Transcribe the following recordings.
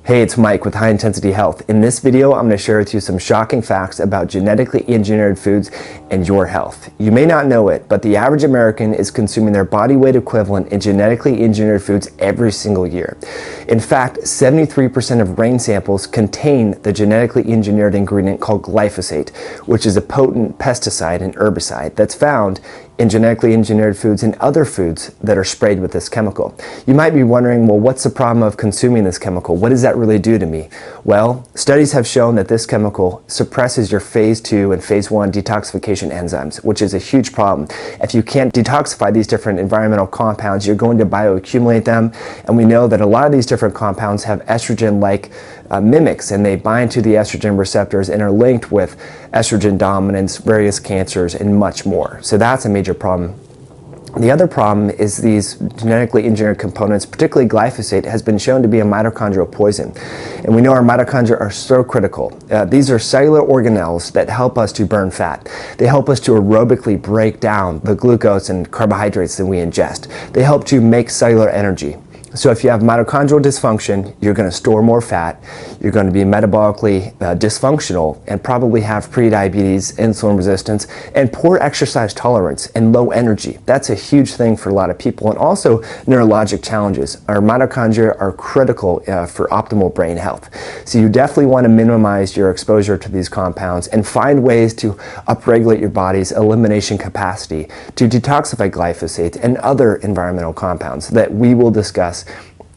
Hey, it's Mike with High Intensity Health. In this video, I'm going to share with you some shocking facts about genetically engineered foods and your health. You may not know it, but the average American is consuming their body weight equivalent in genetically engineered foods every single year. In fact, 73% of brain samples contain the genetically engineered ingredient called glyphosate, which is a potent pesticide and herbicide that's found in genetically engineered foods and other foods that are sprayed with this chemical. You might be wondering, well, what's the problem of consuming this chemical? What does that really do to me? Well, studies have shown that this chemical suppresses your phase 2 and phase 1 detoxification enzymes, which is a huge problem. If you can't detoxify these different environmental compounds, you're going to bioaccumulate them. And we know that a lot of these different compounds have estrogen-like mimics, and they bind to the estrogen receptors and are linked with estrogen dominance, various cancers, and much more. So that's a major problem. The other problem is these genetically engineered components, particularly glyphosate, has been shown to be a mitochondrial poison. And we know our mitochondria are so critical. These are cellular organelles that help us to burn fat. They help us to aerobically break down the glucose and carbohydrates that we ingest. They help to make cellular energy. So if you have mitochondrial dysfunction, you're going to store more fat, you're going to be metabolically dysfunctional, and probably have prediabetes, insulin resistance, and poor exercise tolerance and low energy. That's a huge thing for a lot of people, and also neurologic challenges. Our mitochondria are critical for optimal brain health. So you definitely want to minimize your exposure to these compounds and find ways to upregulate your body's elimination capacity to detoxify glyphosate and other environmental compounds that we will discuss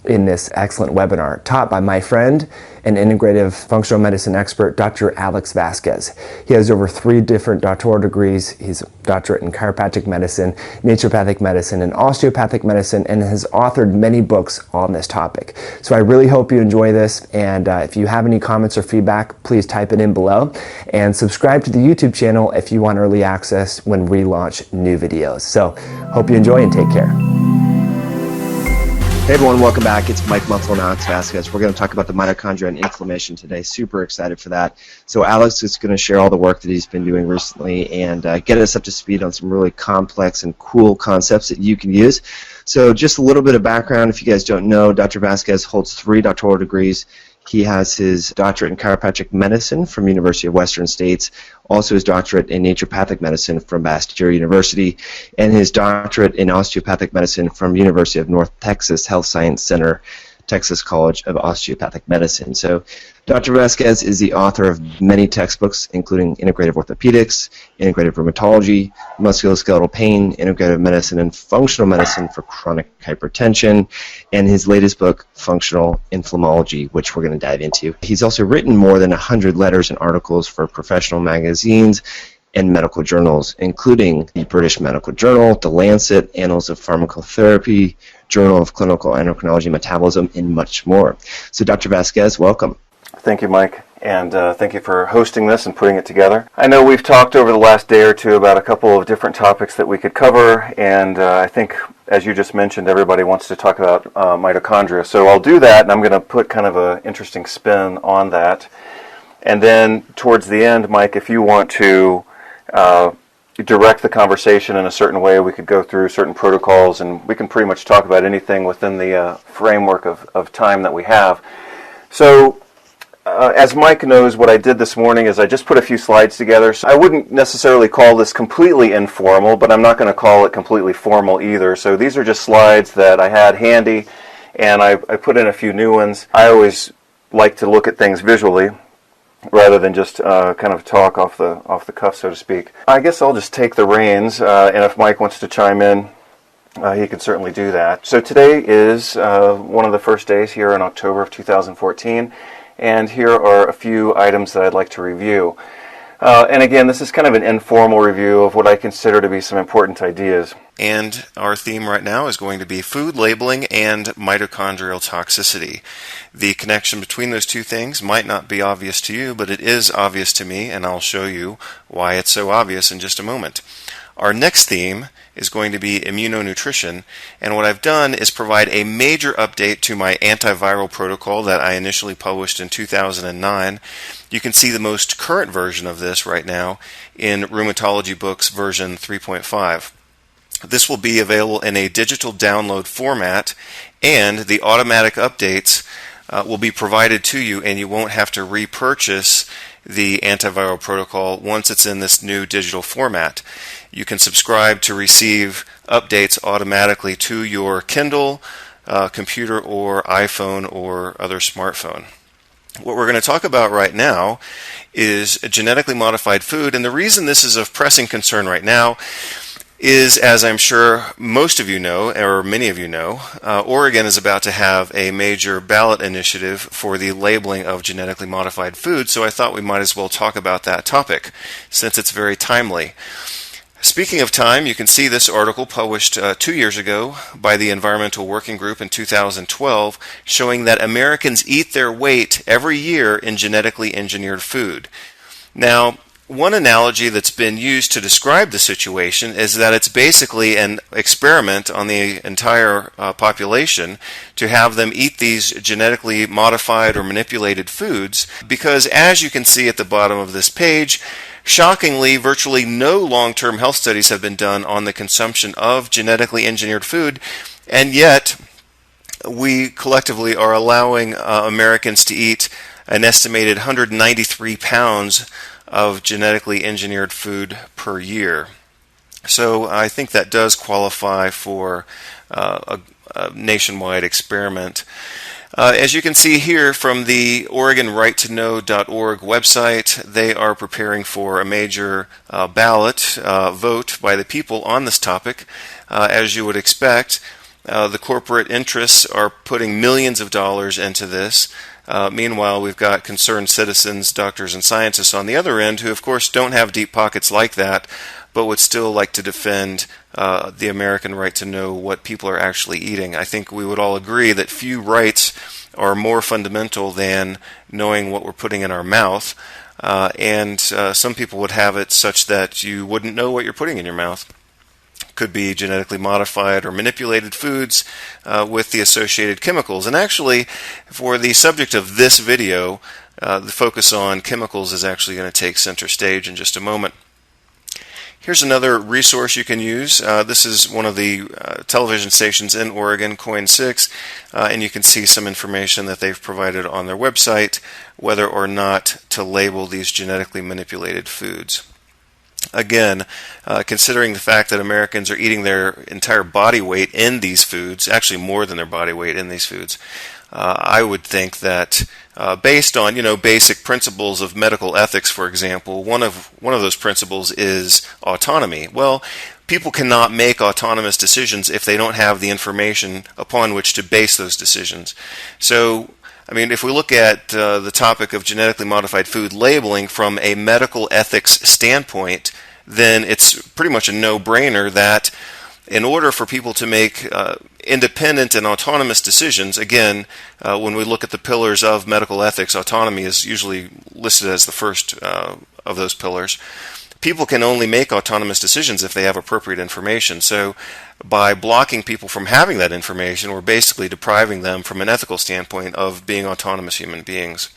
in this excellent webinar taught by my friend and integrative functional medicine expert, Dr. Alex Vasquez. He has over 3 different doctoral degrees. He's a doctorate in chiropractic medicine, naturopathic medicine, and osteopathic medicine, and has authored many books on this topic. So I really hope you enjoy this, and if you have any comments or feedback, please type it in below, and subscribe to the YouTube channel if you want early access when we launch new videos. So hope you enjoy and take care. Hey everyone, welcome back. It's Mike Muffler and Alex Vasquez. We're going to talk about the mitochondria and inflammation today. Super excited for that. So Alex is going to share all the work that he's been doing recently and get us up to speed on some really complex and cool concepts that you can use. So just a little bit of background, if you guys don't know, Dr. Vasquez holds 3 doctoral degrees. He has his doctorate in chiropractic medicine from University of Western States, also his doctorate in naturopathic medicine from Bastyr University, and his doctorate in osteopathic medicine from University of North Texas Health Science Center, Texas College of Osteopathic Medicine. So Dr. Vasquez is the author of many textbooks, including Integrative Orthopedics, Integrative Rheumatology, Musculoskeletal Pain, Integrative Medicine, and Functional Medicine for Chronic Hypertension, and his latest book, Functional Inflammology, which we're going to dive into. He's also written more than 100 letters and articles for professional magazines and medical journals, including the British Medical Journal, The Lancet, Annals of Pharmacotherapy, Journal of Clinical Endocrinology, Metabolism, and much more. So Dr. Vasquez, welcome. Thank you, Mike, and thank you for hosting this and putting it together. I know we've talked over the last day or two about a couple of different topics that we could cover, and I think, as you just mentioned, everybody wants to talk about mitochondria. So I'll do that, and I'm going to put kind of an interesting spin on that. And then towards the end, Mike, if you want to direct the conversation in a certain way, we could go through certain protocols, and we can pretty much talk about anything within the framework of time that we have. So as Mike knows, what I did this morning is I just put a few slides together. So I wouldn't necessarily call this completely informal, but I'm not going to call it completely formal either. So these are just slides that I had handy, and I put in a few new ones. I always like to look at things visually rather than just kind of talk off the cuff, so to speak. I guess I'll just take the reins, and if Mike wants to chime in, he can certainly do that. So today is one of the first days here in October of 2014, and here are a few items that I'd like to review. And again, this is kind of an informal review of what I consider to be some important ideas. And our theme right now is going to be food labeling and mitochondrial toxicity. The connection between those two things might not be obvious to you, but it is obvious to me, and I'll show you why it's so obvious in just a moment. Our next theme is going to be immunonutrition, and what I've done is provide a major update to my antiviral protocol that I initially published in 2009. You can see the most current version of this right now in Rheumatology Books version 3.5. This will be available in a digital download format, and the automatic updates will be provided to you, and you won't have to repurchase the antiviral protocol once it's in this new digital format. You can subscribe to receive updates automatically to your Kindle, computer, or iPhone, or other smartphone. What we're going to talk about right now is genetically modified food, and the reason this is of pressing concern right now is, as I'm sure most of you know, or many of you know, Oregon is about to have a major ballot initiative for the labeling of genetically modified food, so I thought we might as well talk about that topic since it's very timely. Speaking of time, you can see this article published 2 years ago by the Environmental Working Group in 2012 showing that Americans eat their weight every year in genetically engineered food. Now, one analogy that's been used to describe the situation is that it's basically an experiment on the entire population to have them eat these genetically modified or manipulated foods, because as you can see at the bottom of this page, shockingly, virtually no long-term health studies have been done on the consumption of genetically engineered food, and yet we collectively are allowing Americans to eat an estimated 193 pounds of genetically engineered food per year. So I think that does qualify for a nationwide experiment. As you can see here from the OregonRightToKnow.org website, they are preparing for a major ballot vote by the people on this topic. As you would expect, the corporate interests are putting millions of dollars into this. Meanwhile, we've got concerned citizens, doctors, and scientists on the other end who, of course, don't have deep pockets like that, but would still like to defend the American right to know what people are actually eating. I think we would all agree that few rights are more fundamental than knowing what we're putting in our mouth, and some people would have it such that you wouldn't know what you're putting in your mouth. Could be genetically modified or manipulated foods with the associated chemicals. And actually, for the subject of this video, the focus on chemicals is actually going to take center stage in just a moment. Here's another resource you can use. This is one of the television stations in Oregon, Coin 6, and you can see some information that they've provided on their website, whether or not to label these genetically manipulated foods. Again, considering the fact that Americans are eating their entire body weight in these foods, actually more than their body weight in these foods, I would think that based on basic principles of medical ethics, for example, one of those principles is autonomy. Well, people cannot make autonomous decisions if they don't have the information upon which to base those decisions. So, I mean, if we look at the topic of genetically modified food labeling from a medical ethics standpoint, then it's pretty much a no-brainer that in order for people to make independent and autonomous decisions, again, when we look at the pillars of medical ethics, autonomy is usually listed as the first of those pillars. People can only make autonomous decisions if they have appropriate information. So by blocking people from having that information, we're basically depriving them from an ethical standpoint of being autonomous human beings.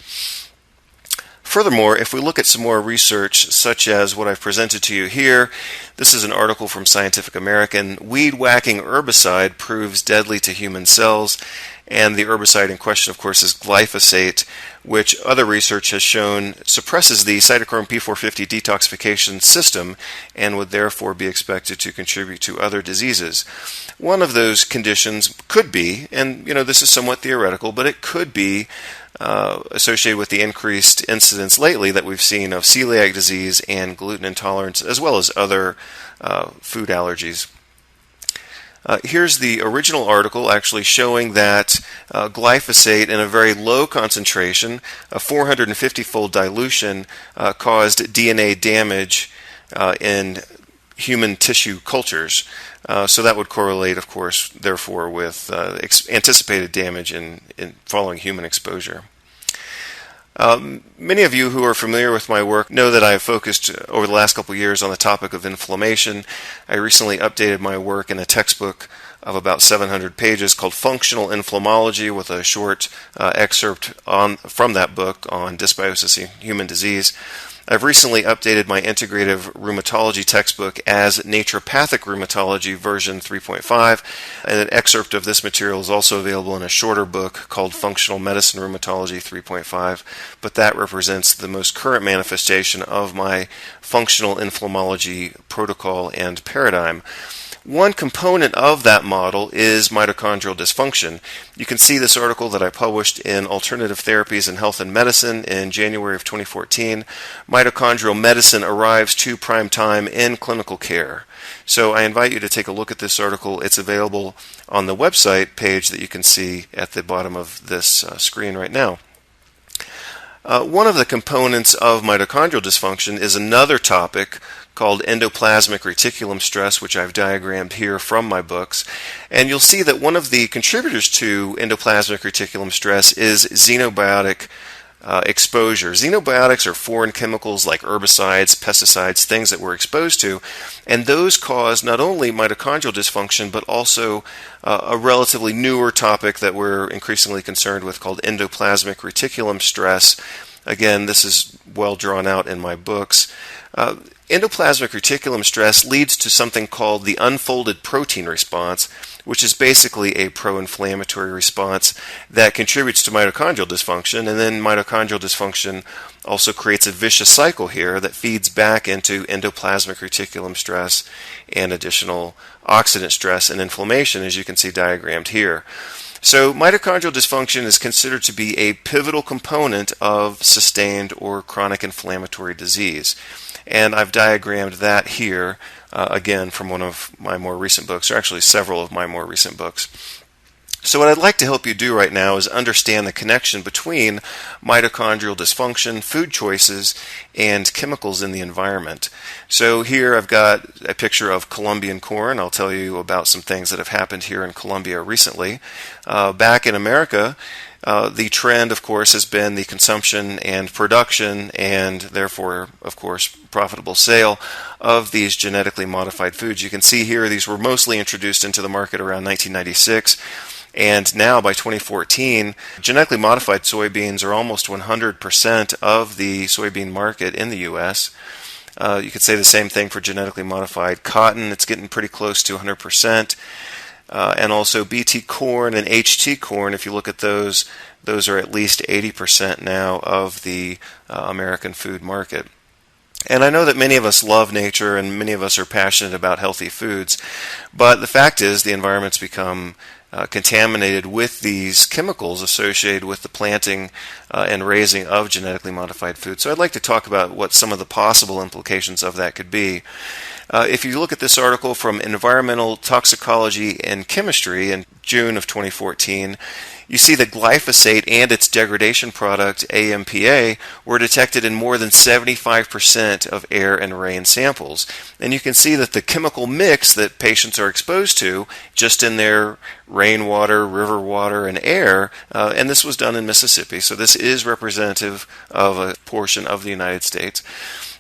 Furthermore, if we look at some more research, such as what I've presented to you here, this is an article from Scientific American. Weed-whacking herbicide proves deadly to human cells. And the herbicide in question, of course, is glyphosate, which other research has shown suppresses the cytochrome P450 detoxification system and would therefore be expected to contribute to other diseases. One of those conditions could be, and this is somewhat theoretical, but it could be associated with the increased incidence lately that we've seen of celiac disease and gluten intolerance, as well as other food allergies. Here's the original article actually showing that glyphosate in a very low concentration, a 450-fold dilution, caused DNA damage in human tissue cultures. So that would correlate, of course, therefore, with anticipated damage in following human exposure. Many of you who are familiar with my work know that I have focused over the last couple of years on the topic of inflammation. I recently updated my work in a textbook of about 700 pages called Functional Inflammology, with a short excerpt from that book on dysbiosis in human disease. I've recently updated my integrative rheumatology textbook as Naturopathic Rheumatology version 3.5, and an excerpt of this material is also available in a shorter book called Functional Medicine Rheumatology 3.5, but that represents the most current manifestation of my functional inflammology protocol and paradigm. One component of that model is mitochondrial dysfunction. You can see this article that I published in Alternative Therapies in Health and Medicine in January of 2014. Mitochondrial medicine arrives to prime time in clinical care. So I invite you to take a look at this article. It's available on the website page that you can see at the bottom of this screen right now. One of the components of mitochondrial dysfunction is another topic called endoplasmic reticulum stress, which I've diagrammed here from my books. And you'll see that one of the contributors to endoplasmic reticulum stress is xenobiotic exposure. Xenobiotics are foreign chemicals like herbicides, pesticides, things that we're exposed to, and those cause not only mitochondrial dysfunction but also a relatively newer topic that we're increasingly concerned with called endoplasmic reticulum stress. Again, this is well drawn out in my books. Endoplasmic reticulum stress leads to something called the unfolded protein response, which is basically a pro-inflammatory response that contributes to mitochondrial dysfunction, and then mitochondrial dysfunction also creates a vicious cycle here that feeds back into endoplasmic reticulum stress and additional oxidant stress and inflammation, as you can see diagrammed here. So mitochondrial dysfunction is considered to be a pivotal component of sustained or chronic inflammatory disease. And I've diagrammed that here, again, from one of my more recent books, or actually several of my more recent books. So what I'd like to help you do right now is understand the connection between mitochondrial dysfunction, food choices, and chemicals in the environment. So here I've got a picture of Colombian corn. I'll tell you about some things that have happened here in Colombia recently. Back in America, the trend, of course, has been the consumption and production and therefore, of course, profitable sale of these genetically modified foods. You can see here these were mostly introduced into the market around 1996. And now, by 2014, genetically modified soybeans are almost 100% of the soybean market in the U.S. You could say the same thing for genetically modified cotton. It's getting pretty close to 100%. And also BT corn and HT corn, if you look at those are at least 80% now of the American food market. And I know that many of us love nature and many of us are passionate about healthy foods, but the fact is the environment's become contaminated with these chemicals associated with the planting and raising of genetically modified food. So I'd like to talk about what some of the possible implications of that could be. If you look at this article from Environmental Toxicology and Chemistry in June of 2014, you see that glyphosate and its degradation product, AMPA, were detected in more than 75% of air and rain samples. And you can see that the chemical mix that patients are exposed to just in their rainwater, river water, and air, and this was done in Mississippi, so this is representative of a portion of the United States.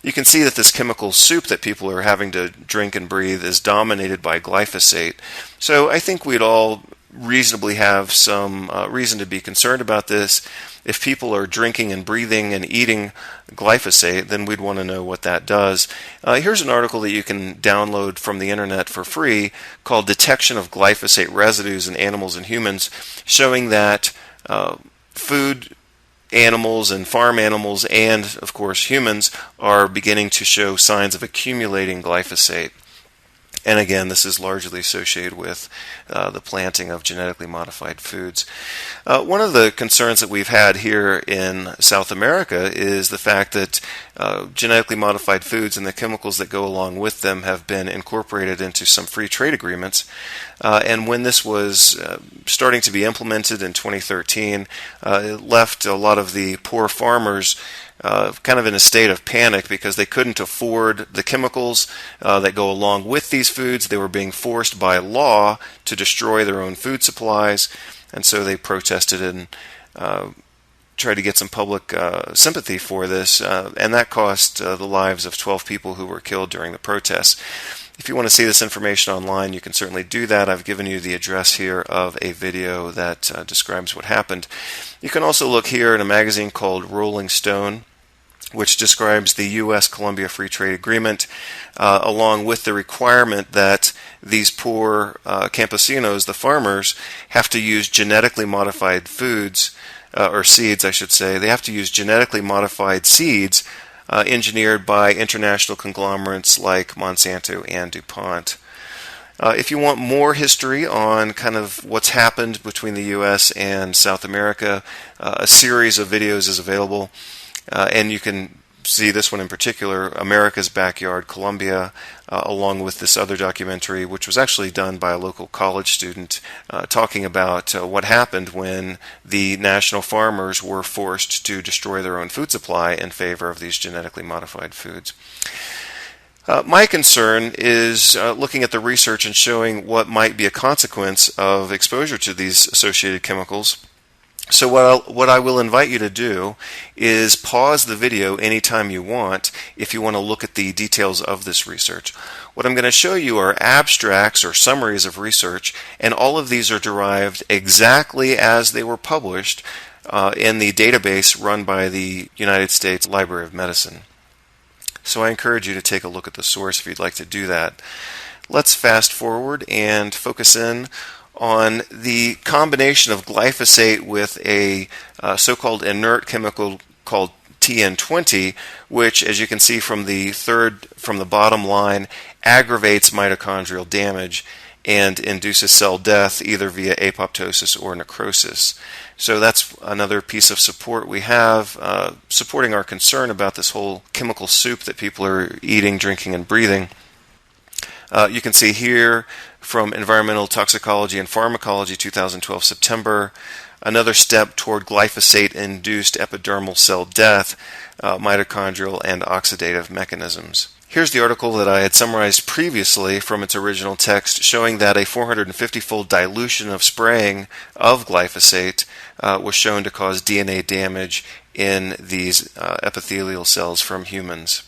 You can see that this chemical soup that people are having to drink and breathe is dominated by glyphosate. So I think we'd all reasonably have some reason to be concerned about this. If people are drinking and breathing and eating glyphosate, then we'd want to know what that does. Here's an article that you can download from the internet for free called Detection of Glyphosate Residues in Animals and Humans, showing that food animals and farm animals and, of course, humans are beginning to show signs of accumulating glyphosate. And again, this is largely associated with the planting of genetically modified foods. One of the concerns that we've had here in South America is the fact that genetically modified foods and the chemicals that go along with them have been incorporated into some free trade agreements. And when this was starting to be implemented in 2013, it left a lot of the poor farmers kind of in a state of panic because they couldn't afford the chemicals that go along with these foods. They were being forced by law to destroy their own food supplies, and so they protested and tried to get some public sympathy for this, and that cost the lives of 12 people who were killed during the protests. If you want to see this information online, you can certainly do that. I've given you the address here of a video that describes what happened. You can also look here in a magazine called Rolling Stone. which describes the U.S.-Colombia Free Trade Agreement, along with the requirement that these poor campesinos, the farmers, have to use genetically modified foods, or seeds, I should say. They have to use genetically modified seeds engineered by international conglomerates like Monsanto and DuPont. If you want more history on kind of what's happened between the U.S. and South America, a series of videos is available. And you can see this one in particular, America's Backyard, Colombia, along with this other documentary, which was actually done by a local college student, talking about what happened when the national farmers were forced to destroy their own food supply in favor of these genetically modified foods. My concern is looking at the research and showing what might be a consequence of exposure to these associated chemicals. So what I will invite you to do is pause the video anytime you want if you want to look at the details of this research. What I'm going to show you are abstracts or summaries of research, and all of these are derived exactly as they were published in the database run by the United States Library of Medicine. So I encourage you to take a look at the source if you'd like to do that. Let's fast forward and focus in on the combination of glyphosate with a so-called inert chemical called TN20, which, as you can see from the bottom line, aggravates mitochondrial damage and induces cell death either via apoptosis or necrosis. So that's another piece of support we have, supporting our concern about this whole chemical soup that people are eating, drinking, and breathing. You can see here from Environmental Toxicology and Pharmacology 2012 September, another step toward glyphosate-induced epidermal cell death, mitochondrial and oxidative mechanisms. Here's the article that I had summarized previously from its original text, showing that a 450-fold dilution of spraying of glyphosate was shown to cause DNA damage in these epithelial cells from humans.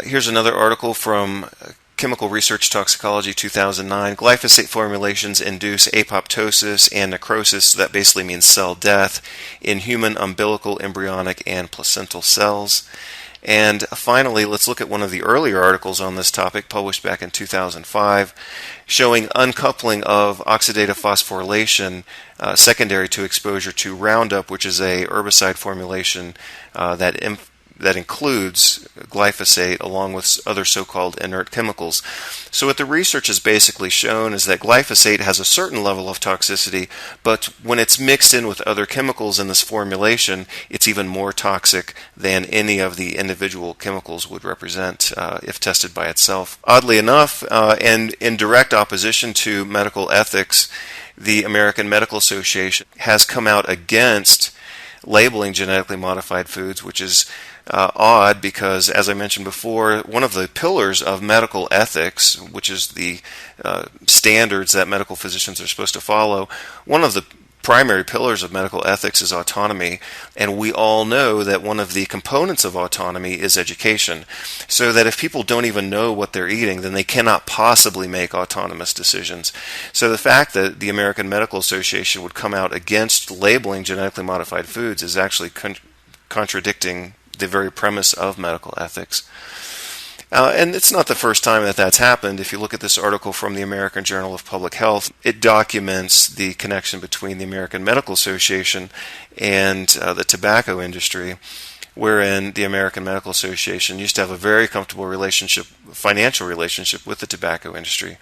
Here's another article from Chemical Research Toxicology 2009. Glyphosate formulations induce apoptosis and necrosis, that basically means cell death, in human umbilical, embryonic, and placental cells. And finally, let's look at one of the earlier articles on this topic, published back in 2005, showing uncoupling of oxidative phosphorylation secondary to exposure to Roundup, which is a herbicide formulation that includes glyphosate along with other so-called inert chemicals. So what the research has basically shown is that glyphosate has a certain level of toxicity, but when it's mixed in with other chemicals in this formulation, it's even more toxic than any of the individual chemicals would represent if tested by itself. Oddly enough, and in direct opposition to medical ethics, the American Medical Association has come out against labeling genetically modified foods, which is odd because, as I mentioned before, one of the pillars of medical ethics, which is the standards that medical physicians are supposed to follow, one of the primary pillars of medical ethics is autonomy, and we all know that one of the components of autonomy is education, so that if people don't even know what they're eating, then they cannot possibly make autonomous decisions. So the fact that the American Medical Association would come out against labeling genetically modified foods is actually contradicting the very premise of medical ethics. And it's not the first time that that's happened. If you look at this article from the American Journal of Public Health, it documents the connection between the American Medical Association and the tobacco industry, wherein the American Medical Association used to have a very comfortable financial relationship with the tobacco industry.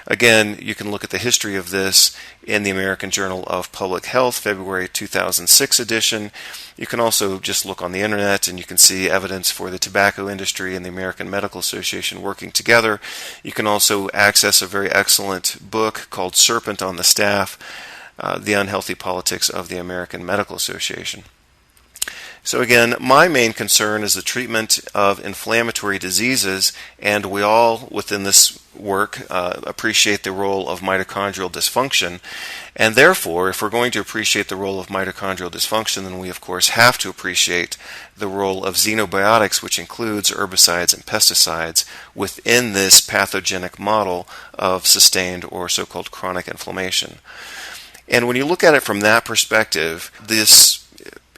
Again, you can look at the history of this in the American Journal of Public Health, February 2006 edition. You can also just look on the internet and you can see evidence for the tobacco industry and the American Medical Association working together. You can also access a very excellent book called Serpent on the Staff, The Unhealthy Politics of the American Medical Association. So again, my main concern is the treatment of inflammatory diseases, and we all within this work appreciate the role of mitochondrial dysfunction. And therefore, if we're going to appreciate the role of mitochondrial dysfunction, then we of course have to appreciate the role of xenobiotics, which includes herbicides and pesticides, within this pathogenic model of sustained or so-called chronic inflammation. And when you look at it from that perspective, this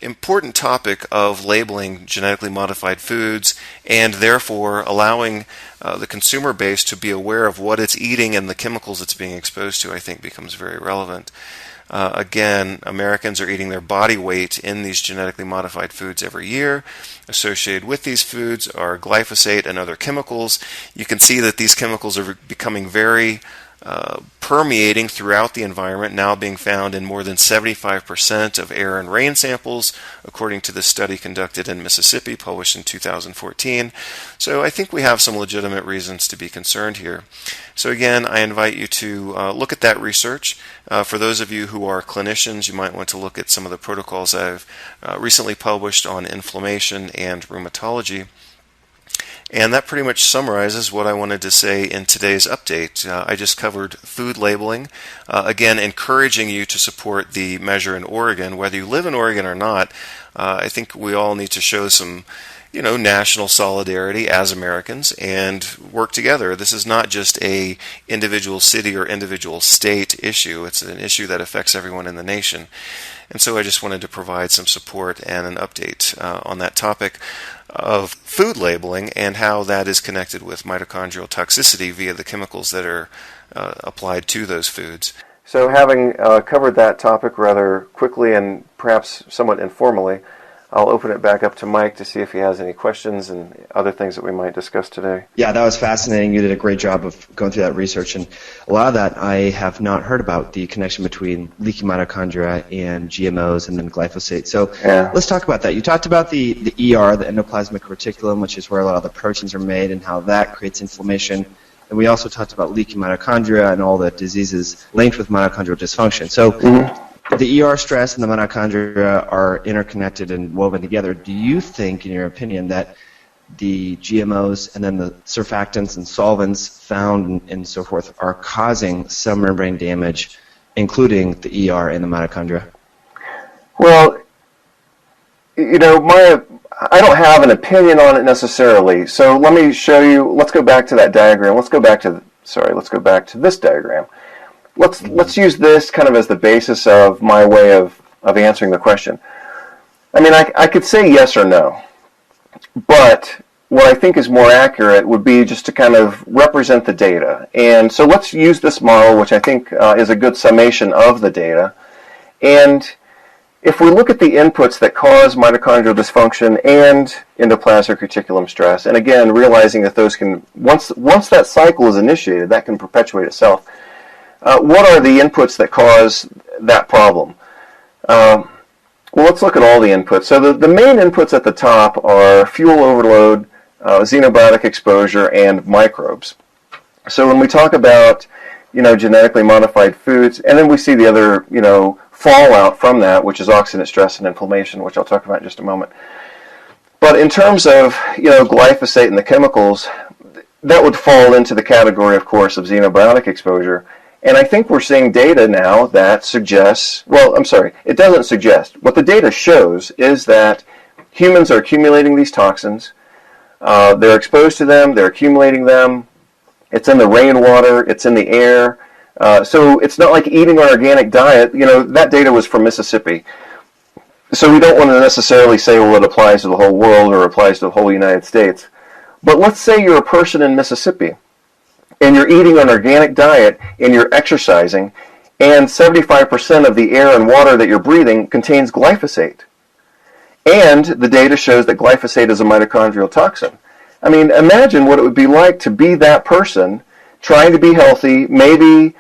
important topic of labeling genetically modified foods and therefore allowing the consumer base to be aware of what it's eating and the chemicals it's being exposed to, I think becomes very relevant. Again, Americans are eating their body weight in these genetically modified foods every year. Associated with these foods are glyphosate and other chemicals. You can see that these chemicals are becoming very permeating throughout the environment, now being found in more than 75% of air and rain samples, according to this study conducted in Mississippi, published in 2014. So I think we have some legitimate reasons to be concerned here. So again, I invite you to look at that research. For those of you who are clinicians, you might want to look at some of the protocols I've recently published on inflammation and rheumatology. And that pretty much summarizes what I wanted to say in today's update. I just covered food labeling. Again, encouraging you to support the measure in Oregon. Whether you live in Oregon or not, I think we all need to show some national solidarity as Americans and work together. This is not just a individual city or individual state issue. It's an issue that affects everyone in the nation. And so I just wanted to provide some support and an update on that topic of food labeling and how that is connected with mitochondrial toxicity via the chemicals that are applied to those foods. So having covered that topic rather quickly and perhaps somewhat informally, I'll open it back up to Mike to see if he has any questions and other things that we might discuss today. Yeah, that was fascinating. You did a great job of going through that research, and a lot of that I have not heard about, the connection between leaky mitochondria and GMOs and then glyphosate. So let's talk about that. You talked about the ER, the endoplasmic reticulum, which is where a lot of the proteins are made and how that creates inflammation. And we also talked about leaky mitochondria and all the diseases linked with mitochondrial dysfunction. So the ER stress and the mitochondria are interconnected and woven together. Do you think, in your opinion, that the GMOs and then the surfactants and solvents found and so forth are causing some membrane damage, including the ER and the mitochondria? Well, I don't have an opinion on it necessarily. So let me show you. Let's go back to that diagram. Let's go back to this diagram. Let's use this kind of as the basis of my way of answering the question. I mean, I could say yes or no, but what I think is more accurate would be just to kind of represent the data. And so let's use this model, which I think is a good summation of the data. And if we look at the inputs that cause mitochondrial dysfunction and endoplasmic reticulum stress, and again, realizing that those can, once that cycle is initiated, that can perpetuate itself. What are the inputs that cause that problem? Well, let's look at all the inputs. So the main inputs at the top are fuel overload, xenobiotic exposure, and microbes. So when we talk about, genetically modified foods, and then we see the other, fallout from that, which is oxidant stress and inflammation, which I'll talk about in just a moment. But in terms of, glyphosate and the chemicals, that would fall into the category, of course, of xenobiotic exposure. And I think we're seeing data now that suggests, it doesn't suggest. What the data shows is that humans are accumulating these toxins. They're exposed to them. They're accumulating them. It's in the rainwater. It's in the air. So it's not like eating an organic diet. That data was from Mississippi. So we don't want to necessarily say, well, it applies to the whole world or applies to the whole United States. But let's say you're a person in Mississippi, and you're eating an organic diet, and you're exercising, and 75% of the air and water that you're breathing contains glyphosate. And the data shows that glyphosate is a mitochondrial toxin. I mean, imagine what it would be like to be that person, trying to be healthy, maybe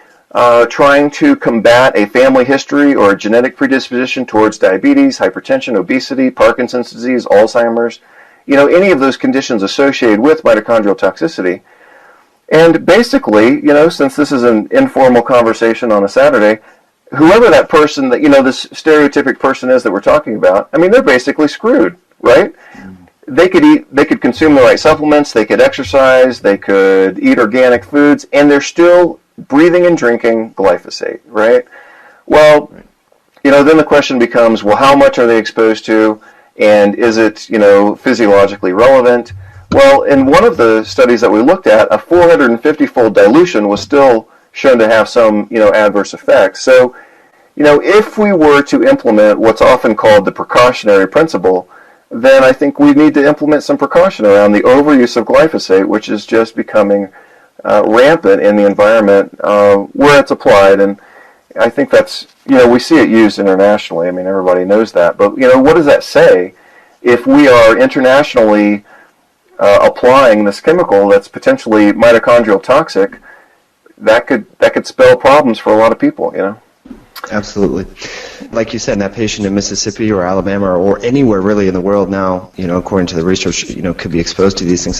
trying to combat a family history or a genetic predisposition towards diabetes, hypertension, obesity, Parkinson's disease, Alzheimer's, any of those conditions associated with mitochondrial toxicity. And basically, since this is an informal conversation on a Saturday, whoever that person that, this stereotypic person is that we're talking about, I mean, they're basically screwed, right? They could consume the right supplements, they could exercise, they could eat organic foods, and they're still breathing and drinking glyphosate, right? Well, then the question becomes, well, how much are they exposed to, and is it, physiologically relevant? Well, in one of the studies that we looked at, a 450-fold dilution was still shown to have some, adverse effects. So, if we were to implement what's often called the precautionary principle, then I think we need to implement some precaution around the overuse of glyphosate, which is just becoming rampant in the environment where it's applied. And I think that's, we see it used internationally. I mean, everybody knows that. But, what does that say if we are internationally applying this chemical that's potentially mitochondrial toxic? That could spell problems for a lot of people, Absolutely. Like you said, that patient in Mississippi or Alabama or anywhere really in the world now, according to the research, could be exposed to these things.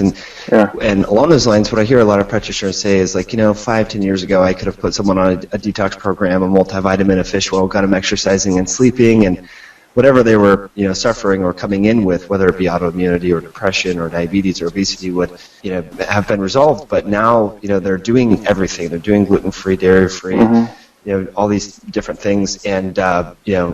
And along those lines, what I hear a lot of practitioners say is 5-10 years ago, I could have put someone on a detox program, a multivitamin, a fish oil, got them exercising and sleeping, and whatever they were, suffering or coming in with, whether it be autoimmunity or depression or diabetes or obesity, would, have been resolved. But now, they're doing everything. They're doing gluten-free, dairy-free. Mm-hmm. All these different things, and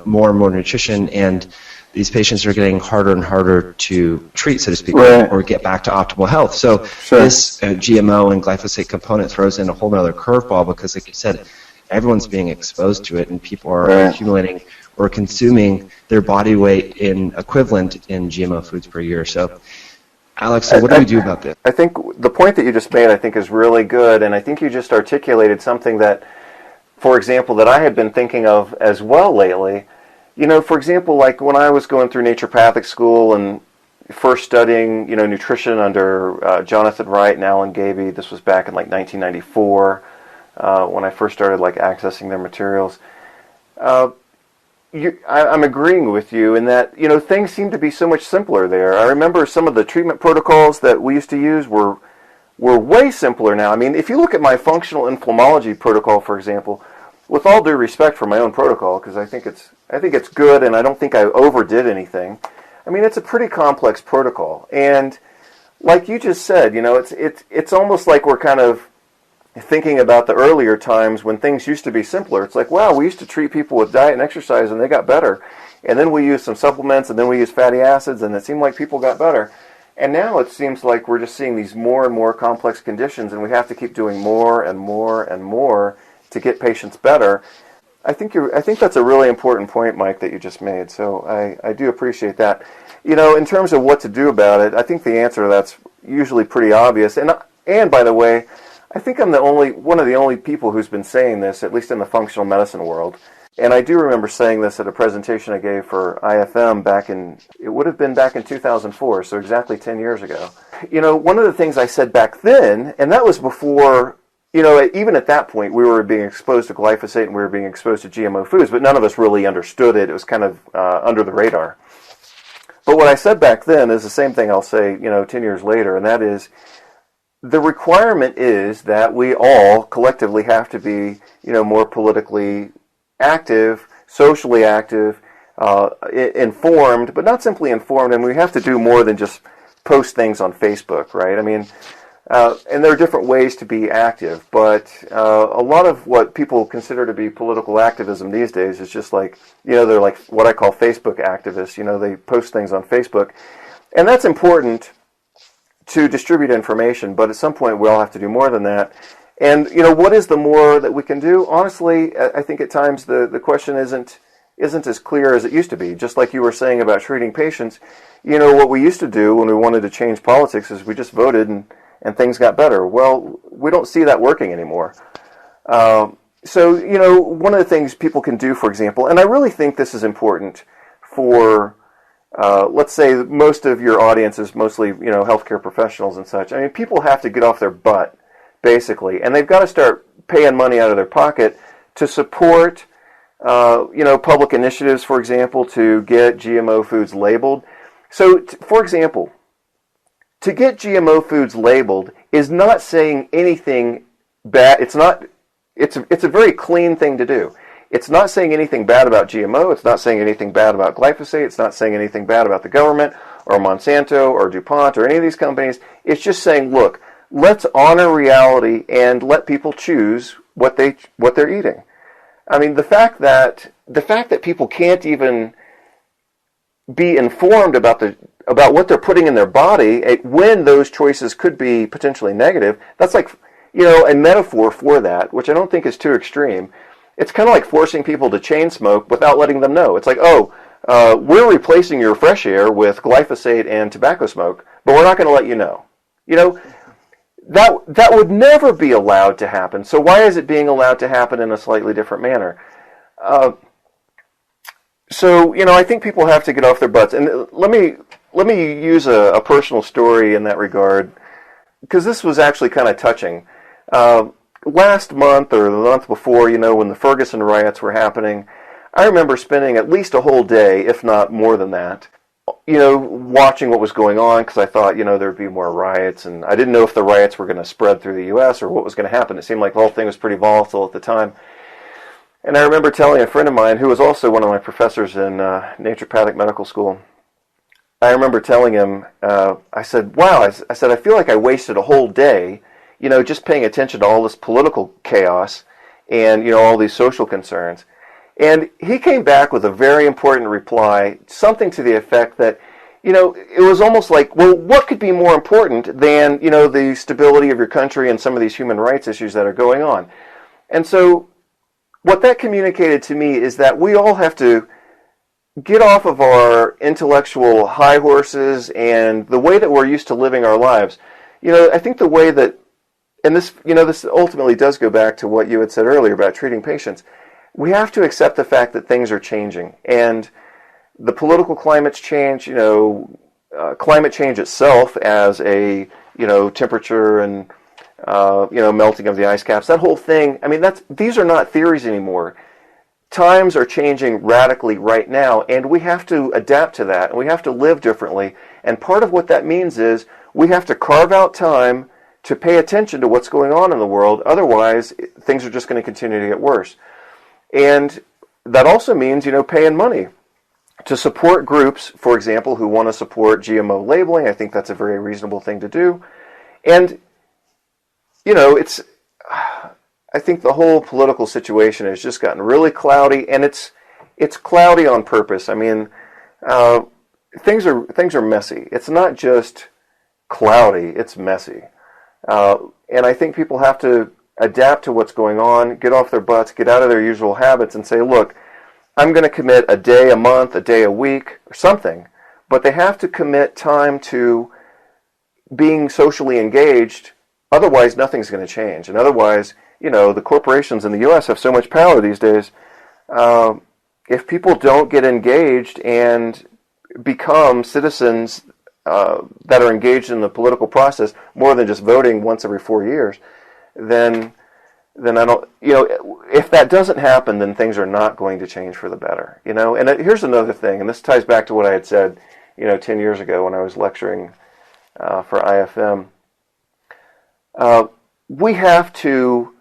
more and more nutrition, and these patients are getting harder and harder to treat, so to speak, right, or get back to optimal health. So sure, this GMO and glyphosate component throws in a whole other curveball because, like you said, everyone's being exposed to it, and people are right, accumulating or consuming their body weight in equivalent in GMO foods per year. So, Alex, so what do we do about this? I think the point that you just made, I think, is really good, and I think you just articulated something that, for example, that I had been thinking of as well lately. For example, like when I was going through naturopathic school and first studying, nutrition under Jonathan Wright and Alan Gaby. This was back in 1994 when I first started accessing their materials. I'm agreeing with you in that, things seem to be so much simpler there. I remember some of the treatment protocols that we used to use were way simpler now. I mean, if you look at my functional inflammology protocol, for example, with all due respect for my own protocol, because I think it's good and I don't think I overdid anything. I mean, it's a pretty complex protocol, and like you just said, it's almost like we're kind of thinking about the earlier times when things used to be simpler. It's like, wow, we used to treat people with diet and exercise and they got better, and then we used some supplements and then we used fatty acids and it seemed like people got better. And now it seems like we're just seeing these more and more complex conditions, and we have to keep doing more and more and more to get patients better. I think that's a really important point, Mike, that you just made. So I do appreciate that. In terms of what to do about it, I think the answer to that's usually pretty obvious. And by the way, I think I'm one of the only people who's been saying this, at least in the functional medicine world. And I do remember saying this at a presentation I gave for IFM it would have been back in 2004, so exactly 10 years ago. One of the things I said back then, and that was before, even at that point, we were being exposed to glyphosate and we were being exposed to GMO foods, but none of us really understood it. It was kind of under the radar. But what I said back then is the same thing I'll say, 10 years later, and that is, the requirement is that we all collectively have to be, more politically active, socially active, informed, but not simply informed, and we have to do more than just post things on Facebook, right? I mean, and there are different ways to be active, but a lot of what people consider to be political activism these days is just they're like what I call Facebook activists. They post things on Facebook, and that's important to distribute information, but at some point we all have to do more than that. And, what is the more that we can do? Honestly, I think at times the question isn't as clear as it used to be. Just like you were saying about treating patients, what we used to do when we wanted to change politics is we just voted and things got better. Well, we don't see that working anymore. So, one of the things people can do, for example, and I really think this is important for, let's say most of your audience is mostly, healthcare professionals and such. I mean, people have to get off their butt, basically, and they've got to start paying money out of their pocket to support, public initiatives, for example, to get GMO foods labeled. So, for example, to get GMO foods labeled is not saying anything bad. It's a very clean thing to do. It's not saying anything bad about GMO. It's not saying anything bad about glyphosate. It's not saying anything bad about the government or Monsanto or DuPont or any of these companies. It's just saying, look, let's honor reality and let people choose what they're eating. I mean, the fact that people can't even be informed about what they're putting in their body when those choices could be potentially negative, that's a metaphor for that, which I don't think is too extreme. it's kind of like forcing people to chain smoke without letting them know. It's like, oh, we're replacing your fresh air with glyphosate and tobacco smoke, but we're not going to let you know. You know, that would never be allowed to happen. So why is it being allowed to happen in a slightly different manner? So, you know, I think people have to get off their butts. And let me use a personal story in that regard, because this was actually kind of touching. Last month or the month before, you know, when the Ferguson riots were happening, I remember spending at least a whole day, if not more than that, you know, watching what was going on, because I thought, you know, there would be more riots, and I didn't know if the riots were going to spread through the U.S. or what was going to happen. It seemed like the whole thing was pretty volatile at the time. And I remember telling a friend of mine, who was also one of my professors in naturopathic medical school, I remember telling him, I said, wow, I said, I feel like I wasted a whole day, you know, just paying attention to all this political chaos and, you know, all these social concerns. And he came back with a very important reply, something to the effect that, you know, it was almost like, well, what could be more important than, you know, the stability of your country and some of these human rights issues that are going on? And so what that communicated to me is that we all have to get off of our intellectual high horses and the way that we're used to living our lives. You know, I think the way that, and this, you know, this ultimately does go back to what you had said earlier about treating patients. We have to accept the fact that things are changing, and the political climate's change, you know, climate change itself as a, you know, temperature and, you know, melting of the ice caps, that whole thing, I mean, these are not theories anymore. Times are changing radically right now, and we have to adapt to that, and we have to live differently. And part of what that means is we have to carve out time to pay attention to what's going on in the world. Otherwise, things are just going to continue to get worse. And that also means, you know, paying money to support groups, for example, who want to support GMO labeling. I think that's a very reasonable thing to do. And, you know, I think the whole political situation has just gotten really cloudy, and it's cloudy on purpose. I mean, things are messy. It's not just cloudy, it's messy. And I think people have to adapt to what's going on, get off their butts, get out of their usual habits and say, look, I'm going to commit a day a month, a day a week, or something. But they have to commit time to being socially engaged. Otherwise, nothing's going to change. And otherwise, you know, the corporations in the U.S. have so much power these days. If people don't get engaged and become citizens that are engaged in the political process more than just voting once every 4 years, then I don't, you know, if that doesn't happen, then things are not going to change for the better, you know. And here's another thing, and this ties back to what I had said, you know, 10 years ago when I was lecturing for IFM. We have to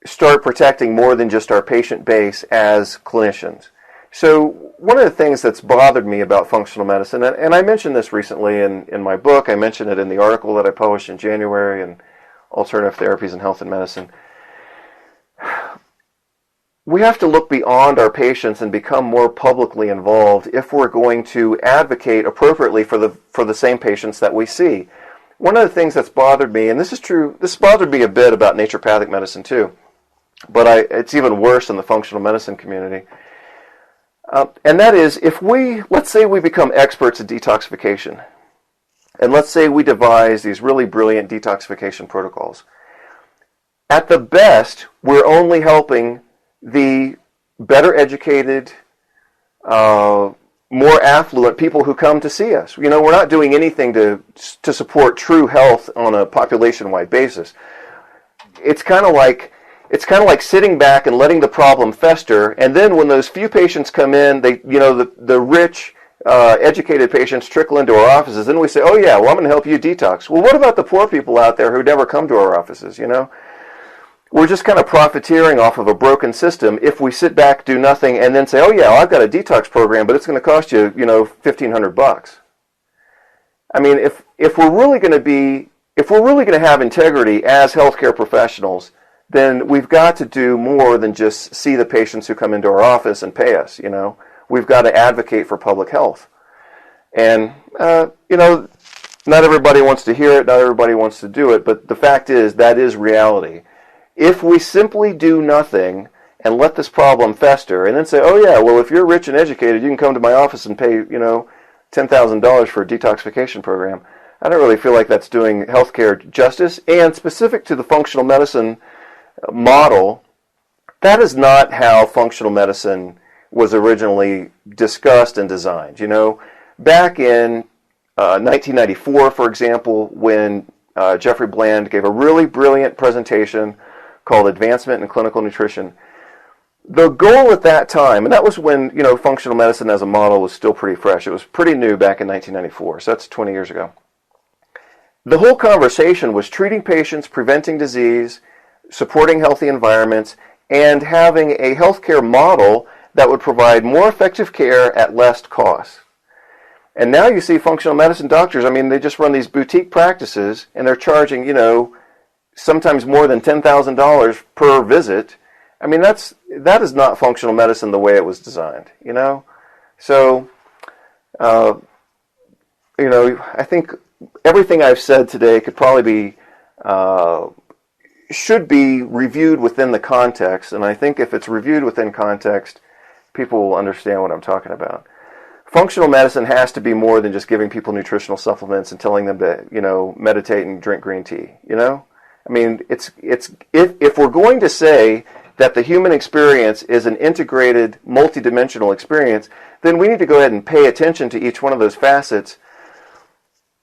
start protecting more than just our patient base as clinicians. So one of the things that's bothered me about functional medicine, and I mentioned this recently in my book, I mentioned it in the article that I published in January in Alternative Therapies in Health and Medicine, we have to look beyond our patients and become more publicly involved if we're going to advocate appropriately for the same patients that we see. One of the things that's bothered me, and this is true, this bothered me a bit about naturopathic medicine too, but it's even worse in the functional medicine community. And that is, let's say we become experts in detoxification, and let's say we devise these really brilliant detoxification protocols. At the best, we're only helping the better educated, more affluent people who come to see us. You know, we're not doing anything to support true health on a population-wide basis. It's kind of like sitting back and letting the problem fester, and then when those few patients come in, the rich, educated patients trickle into our offices, and we say, oh yeah, well, I'm going to help you detox. Well, what about the poor people out there who never come to our offices, you know? We're just kind of profiteering off of a broken system if we sit back, do nothing, and then say, oh yeah, well, I've got a detox program, but it's going to cost you, you know, $1,500. I mean, if we're really going to have integrity as healthcare professionals, then we've got to do more than just see the patients who come into our office and pay us, you know. We've got to advocate for public health. And, you know, not everybody wants to hear it, not everybody wants to do it, but the fact is that is reality. If we simply do nothing and let this problem fester, and then say, oh yeah, well, if you're rich and educated, you can come to my office and pay, $10,000 for a detoxification program. I don't really feel like that's doing healthcare justice. And specific to the functional medicine model, that is not how functional medicine was originally discussed and designed. Back in 1994, for example, when Jeffrey Bland gave a really brilliant presentation called Advancement in Clinical Nutrition, the goal at that time, and that was when, functional medicine as a model was still pretty fresh. It was pretty new back in 1994, so that's 20 years ago. The whole conversation was treating patients, preventing disease, supporting healthy environments, and having a healthcare model that would provide more effective care at less cost. And now you see functional medicine doctors, they just run these boutique practices, and they're charging, sometimes more than $10,000 per visit. That is not functional medicine the way it was designed, So, I think everything I've said today could probably should be reviewed within the context, and I think if it's reviewed within context, people will understand what I'm talking about. Functional medicine has to be more than just giving people nutritional supplements and telling them to, meditate and drink green tea, It's if we're going to say that the human experience is an integrated, multidimensional experience, then we need to go ahead and pay attention to each one of those facets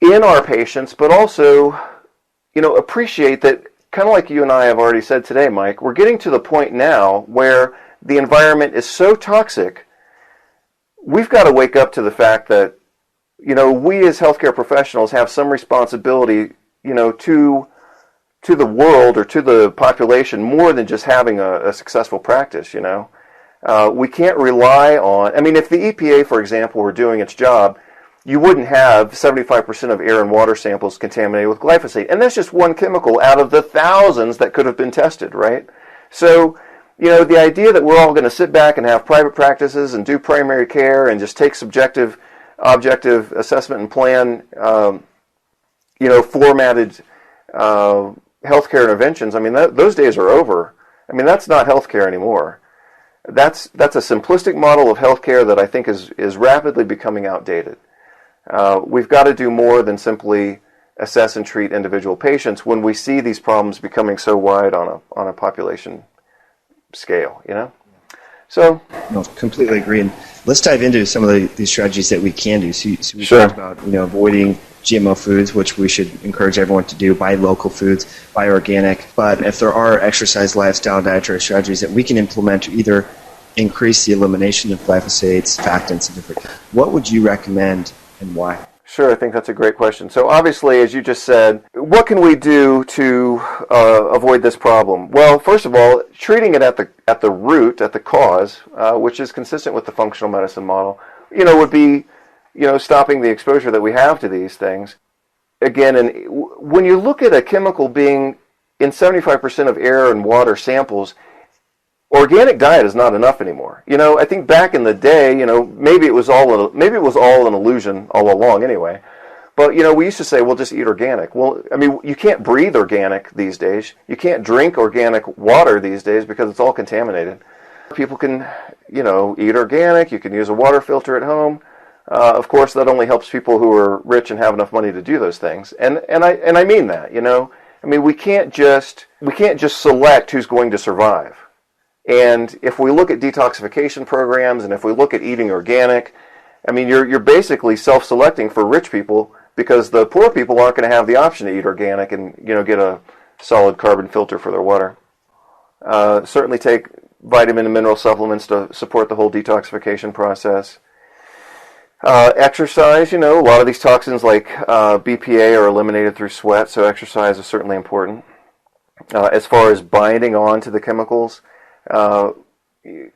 in our patients, but also, appreciate that, kind of like you and I have already said today, Mike, we're getting to the point now where the environment is so toxic, we've got to wake up to the fact that, we as healthcare professionals have some responsibility, to the world or to the population more than just having a successful practice, We can't rely on, if the EPA, for example, were doing its job, you wouldn't have 75% of air and water samples contaminated with glyphosate. And that's just one chemical out of the thousands that could have been tested, right? So, the idea that we're all going to sit back and have private practices and do primary care and just take subjective, objective assessment and plan, formatted healthcare interventions, those days are over. That's not healthcare anymore. That's a simplistic model of healthcare that I think is rapidly becoming outdated. We've got to do more than simply assess and treat individual patients when we see these problems becoming so wide on a population scale, So, no, completely agree. And let's dive into some of these strategies that we can do. So we Sure. talked about avoiding GMO foods, which we should encourage everyone to do. Buy local foods, buy organic. But if there are exercise, lifestyle, dietary strategies that we can implement to either increase the elimination of glyphosates, factants, and different, what would you recommend and why? Sure, I think that's a great question. So obviously, as you just said, what can we do to avoid this problem? Well, first of all, treating it at the root, at the cause, which is consistent with the functional medicine model, would be, stopping the exposure that we have to these things. Again, and when you look at a chemical being in 75% of air and water samples, organic diet is not enough anymore. I think back in the day, maybe it was all an illusion all along anyway. But we used to say, well, just eat organic. Well, you can't breathe organic these days. You can't drink organic water these days because it's all contaminated. People can, eat organic. You can use a water filter at home. Of course, that only helps people who are rich and have enough money to do those things. And I mean that. We can't just select who's going to survive. And if we look at detoxification programs and if we look at eating organic, you're basically self-selecting for rich people because the poor people aren't going to have the option to eat organic and get a solid carbon filter for their water. Certainly take vitamin and mineral supplements to support the whole detoxification process. Exercise, a lot of these toxins like BPA are eliminated through sweat, so exercise is certainly important. As far as binding on to the chemicals, we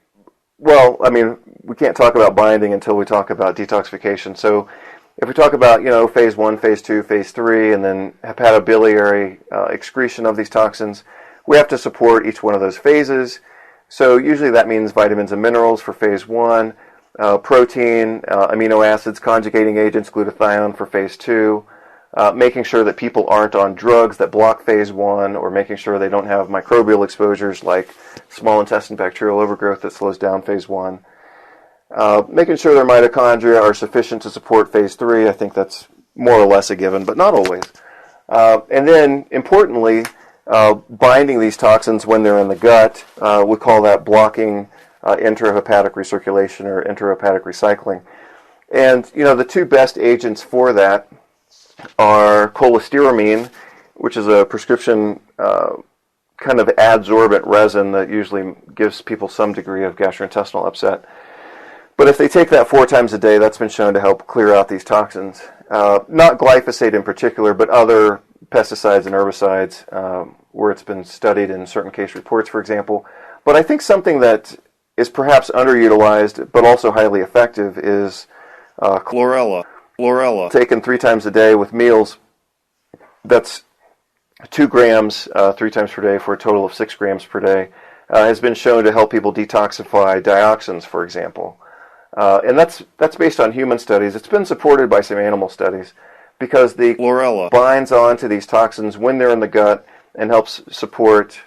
can't talk about binding until we talk about detoxification. So if we talk about, phase 1, phase 2, phase 3, and then hepatobiliary excretion of these toxins, we have to support each one of those phases. So usually that means vitamins and minerals for phase 1, protein, amino acids, conjugating agents, glutathione for phase 2, making sure that people aren't on drugs that block phase 1, or making sure they don't have microbial exposures like small intestine bacterial overgrowth that slows down phase 1. Making sure their mitochondria are sufficient to support phase 3, I think that's more or less a given, but not always. And then, importantly, binding these toxins when they're in the gut, we call that blocking intrahepatic recirculation or intrahepatic recycling. And, the two best agents for that are cholestyramine, which is a prescription kind of adsorbent resin that usually gives people some degree of gastrointestinal upset. But if they take that 4 times a day, that's been shown to help clear out these toxins. Not glyphosate in particular, but other pesticides and herbicides, where it's been studied in certain case reports, for example. But I think something that is perhaps underutilized, but also highly effective, is chlorella. Chlorella, taken 3 times a day with meals, that's 2 grams 3 times per day for a total of 6 grams per day, has been shown to help people detoxify dioxins, for example. And that's based on human studies. It's been supported by some animal studies because the chlorella binds onto these toxins when they're in the gut and helps support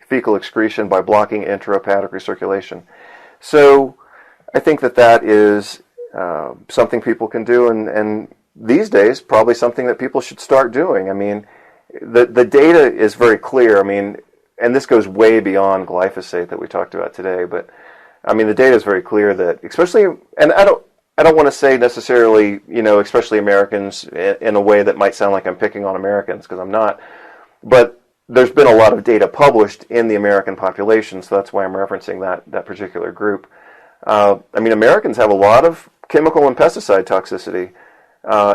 fecal excretion by blocking intrahepatic recirculation. So I think that is something people can do, and these days probably something that people should start doing. I mean, the data is very clear. I mean, and this goes way beyond glyphosate that we talked about today, but I mean, the data is very clear that, especially, and I don't want to say necessarily, especially Americans in a way that might sound like I'm picking on Americans, because I'm not, but there's been a lot of data published in the American population, so that's why I'm referencing that particular group. I mean, Americans have a lot of chemical and pesticide toxicity,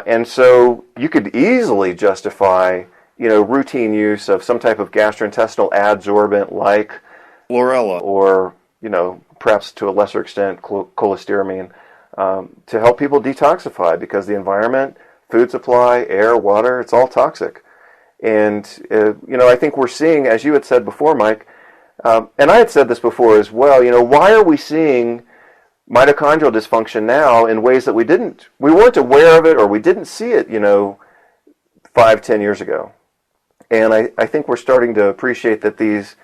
and so you could easily justify, routine use of some type of gastrointestinal adsorbent like chlorella, or, perhaps to a lesser extent cholestyramine, to help people detoxify, because the environment, food supply, air, water, it's all toxic. And, I think we're seeing, as you had said before, Mike, and I had said this before as well, why are we seeing mitochondrial dysfunction now in ways that we weren't aware of it, or we didn't see it, 5-10 years ago? And I think we're starting to appreciate that these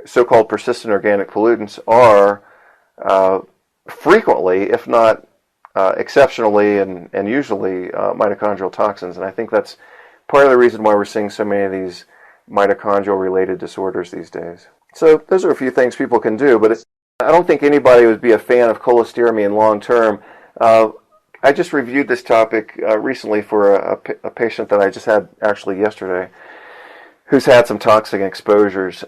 so-called persistent organic pollutants are frequently, if not exceptionally and usually, mitochondrial toxins. And I think that's part of the reason why we're seeing so many of these mitochondrial-related disorders these days. So those are a few things people can do, but I don't think anybody would be a fan of cholestyramine long-term. I just reviewed this topic recently for a patient that I just had actually yesterday, who's had some toxic exposures.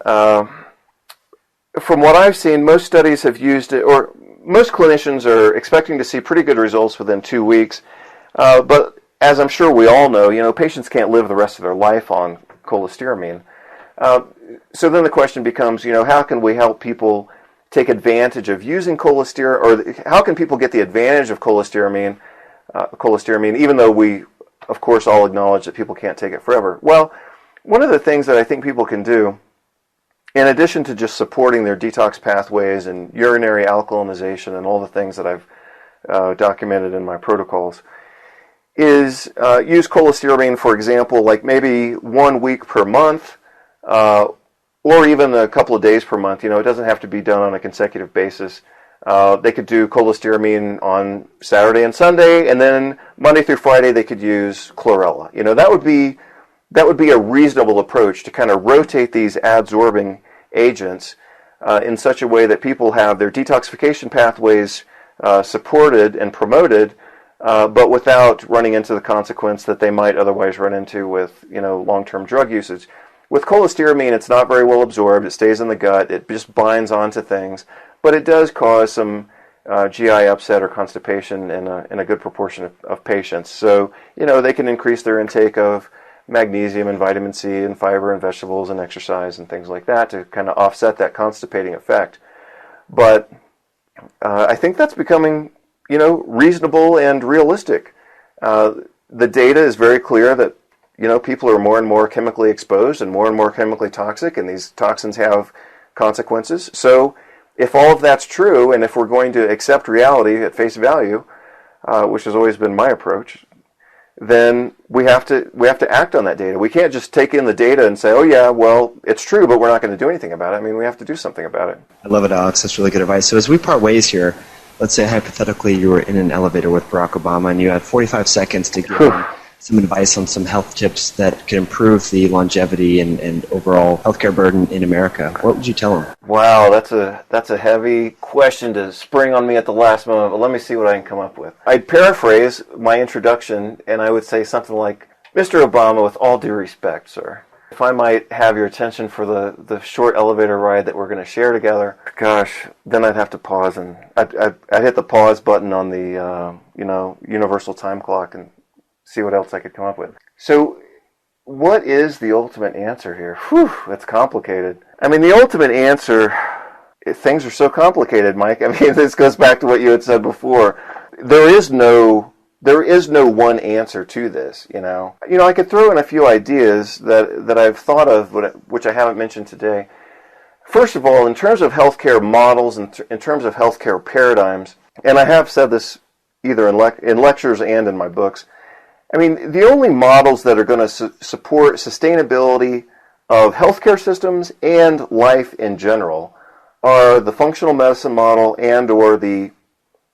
From what I've seen, most studies have used it, or most clinicians are expecting to see pretty good results within 2 weeks. But as I'm sure we all know, patients can't live the rest of their life on cholestyramine. So then the question becomes, how can we help people take advantage of using cholestyramine, or how can people get the advantage of cholestyramine, even though we, of course, all acknowledge that people can't take it forever? Well, one of the things that I think people can do, in addition to just supporting their detox pathways and urinary alkalinization and all the things that I've documented in my protocols, is use cholestyramine, for example, like maybe 1 week per month, or even a couple of days per month. It doesn't have to be done on a consecutive basis. They could do cholestyramine on Saturday and Sunday, and then Monday through Friday they could use chlorella. That would be a reasonable approach to kind of rotate these adsorbing agents in such a way that people have their detoxification pathways supported and promoted, but without running into the consequence that they might otherwise run into with long-term drug usage. With cholestyramine, it's not very well absorbed. It stays in the gut. It just binds onto things, but it does cause some GI upset or constipation in a good proportion of patients. So they can increase their intake of magnesium and vitamin C and fiber and vegetables and exercise and things like that to kind of offset that constipating effect. But I think that's becoming, reasonable and realistic. The data is very clear that, people are more and more chemically exposed and more chemically toxic, and these toxins have consequences. So if all of that's true, and if we're going to accept reality at face value, which has always been my approach, then we have to act on that data. We can't just take in the data and say, oh yeah, well, it's true, but we're not going to do anything about it. I mean, we have to do something about it. I love it, Alex. That's really good advice. So as we part ways here, let's say hypothetically you were in an elevator with Barack Obama and you had 45 seconds to give him some advice on some health tips that could improve the longevity and overall healthcare burden in America. What would you tell him? Wow, that's a heavy question to spring on me at the last moment, but let me see what I can come up with. I'd paraphrase my introduction, and I would say something like, Mr. Obama, with all due respect, sir, if I might have your attention for the short elevator ride that we're going to share together, gosh, then I'd have to pause, and I'd hit the pause button on the universal time clock and see what else I could come up with. So what is the ultimate answer here? Whew, that's complicated. I mean, the ultimate answer, things are so complicated, Mike. I mean, this goes back to what you had said before. There is no one answer to this, you know. I could throw in a few ideas that I've thought of, which I haven't mentioned today. First of all, in terms of healthcare models and in terms of healthcare paradigms, and I have said this either in lectures and in my books, I mean, the only models that are going to support sustainability of healthcare systems and life in general are the functional medicine model and or the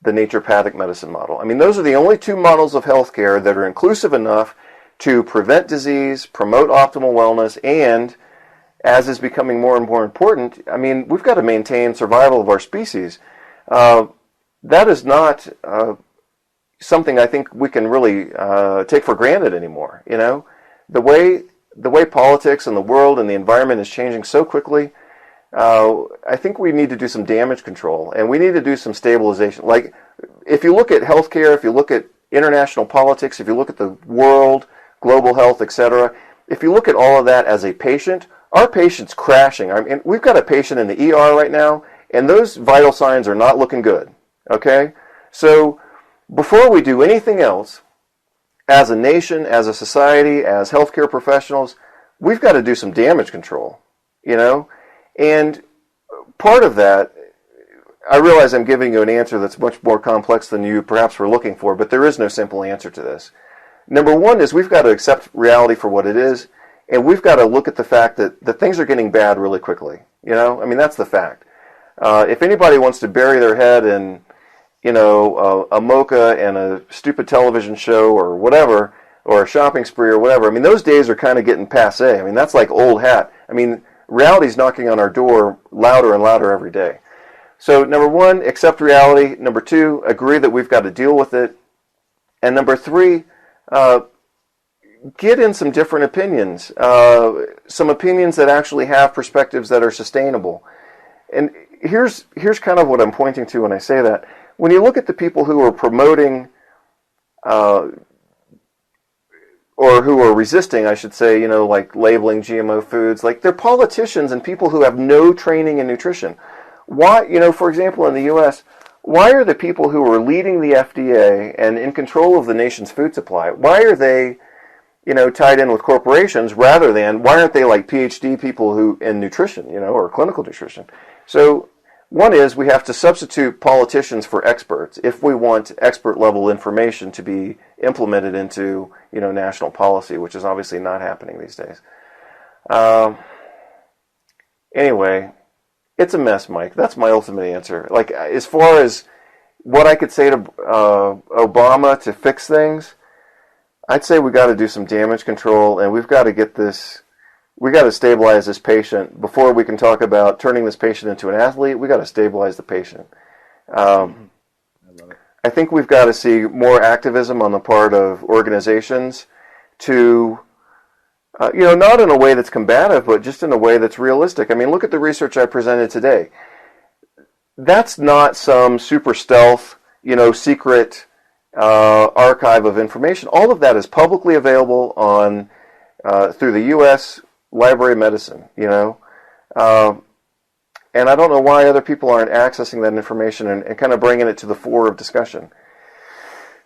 naturopathic medicine model. I mean, those are the only two models of healthcare that are inclusive enough to prevent disease, promote optimal wellness, and, as is becoming more and more important, I mean, we've got to maintain survival of our species. That is not something I think we can really take for granted anymore. You know, the way politics and the world and the environment is changing so quickly, I think we need to do some damage control, and we need to do some stabilization. Like, if you look at healthcare, if you look at international politics, if you look at the world, global health, etc., if you look at all of that as a patient, our patient's crashing. I mean, we've got a patient in the ER right now, and those vital signs are not looking good. Okay? So before we do anything else, as a nation, as a society, as healthcare professionals, we've got to do some damage control, you know? And part of that, I realize I'm giving you an answer that's much more complex than you perhaps were looking for, but there is no simple answer to this. Number one is we've got to accept reality for what it is, and we've got to look at the fact that things are getting bad really quickly. You know? I mean, that's the fact. If anybody wants to bury their head in a mocha and a stupid television show or whatever, or a shopping spree or whatever, I mean, those days are kind of getting passé. I mean, that's like old hat. I mean, reality's knocking on our door louder and louder every day. So, number one, accept reality. Number two, agree that we've got to deal with it. And number three, get in some different opinions, some opinions that actually have perspectives that are sustainable. And here's kind of what I'm pointing to when I say that. When you look at the people who are promoting, or who are resisting, I should say, like labeling GMO foods, like they're politicians and people who have no training in nutrition. Why, for example, in the U.S., why are the people who are leading the FDA and in control of the nation's food supply, why are they, tied in with corporations rather than, why aren't they like PhD people who in nutrition, or clinical nutrition? So, one is we have to substitute politicians for experts if we want expert-level information to be implemented into, national policy, which is obviously not happening these days. Anyway, it's a mess, Mike. That's my ultimate answer. Like, as far as what I could say to Obama to fix things, I'd say we got to do some damage control, and we've got to get this. We got to stabilize this patient before we can talk about turning this patient into an athlete. We got to stabilize the patient. I think we've got to see more activism on the part of organizations to, not in a way that's combative, but just in a way that's realistic. I mean, look at the research I presented today. That's not some super stealth, secret archive of information. All of that is publicly available on through the U.S. Library of Medicine, and I don't know why other people aren't accessing that information and kind of bringing it to the fore of discussion.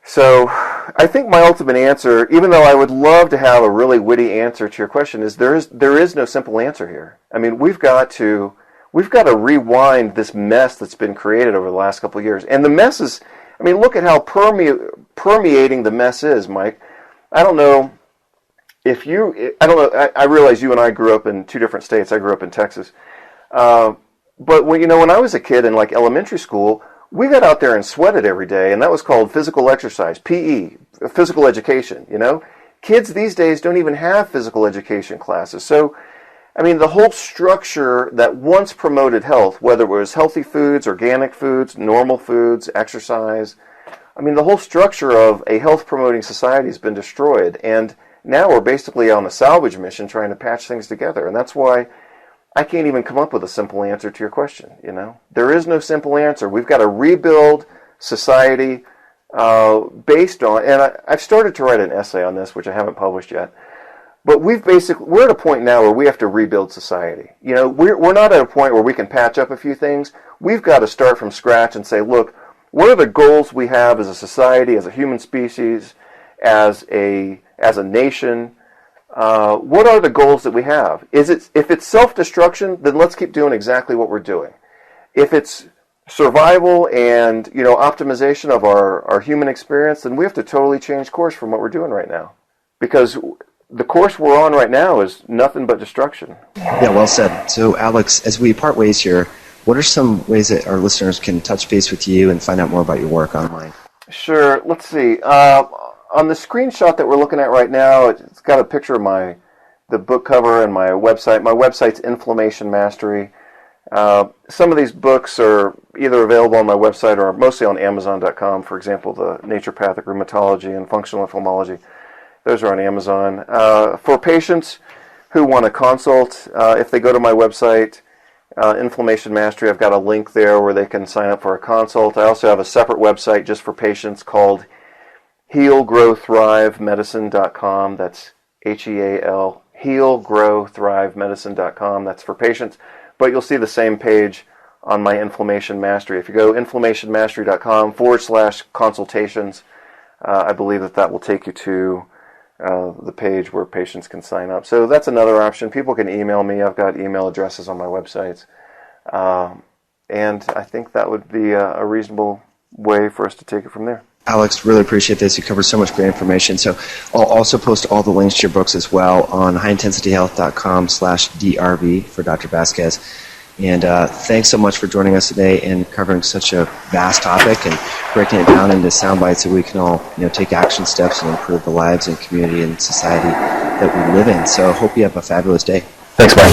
So I think my ultimate answer, even though I would love to have a really witty answer to your question, is there is no simple answer here. I mean, we've got to rewind this mess that's been created over the last couple of years. And the mess is, I mean, look at how permeating the mess is, Mike. I don't know if you, I don't know, I realize you and I grew up in two different states. I grew up in Texas. But when I was a kid in like elementary school, we got out there and sweated every day, and that was called physical exercise, PE, physical education, Kids these days don't even have physical education classes. So, I mean, the whole structure that once promoted health, whether it was healthy foods, organic foods, normal foods, exercise, I mean, the whole structure of a health-promoting society has been destroyed, and now we're basically on a salvage mission trying to patch things together, and that's why I can't even come up with a simple answer to your question, There is no simple answer. We've got to rebuild society based on, and I've started to write an essay on this, which I haven't published yet, but we're at a point now where we have to rebuild society. We're not at a point where we can patch up a few things. We've got to start from scratch and say, look, what are the goals we have as a society, as a human species, as a nation? What are the goals that we have? If it's self-destruction, then let's keep doing exactly what we're doing. If it's survival and optimization of our human experience, then we have to totally change course from what we're doing right now, because the course we're on right now is nothing but destruction. Yeah, well said. So Alex, as we part ways here, what are some ways that our listeners can touch base with you and find out more about your work online? Sure. Let's see. On the screenshot that we're looking at right now, it's got a picture of the book cover and my website. My website's Inflammation Mastery. Some of these books are either available on my website or mostly on Amazon.com. For example, the Naturopathic Rheumatology and Functional Ophthalmology. Those are on Amazon. For patients who want to consult, if they go to my website, Inflammation Mastery, I've got a link there where they can sign up for a consult. I also have a separate website just for patients called healgrowthrivemedicine.com. That's HEAL, healgrowthrivemedicine.com. That's for patients. But you'll see the same page on my Inflammation Mastery. If you go inflammationmastery.com/consultations, I believe that will take you to the page where patients can sign up. So that's another option. People can email me. I've got email addresses on my websites. And I think that would be a reasonable way for us to take it from there. Alex, really appreciate this. You covered so much great information. So I'll also post all the links to your books as well on highintensityhealth.com/DRV for Dr. Vasquez. And thanks so much for joining us today and covering such a vast topic and breaking it down into sound bites so we can all take action steps and improve the lives and community and society that we live in. So I hope you have a fabulous day. Thanks, Mike.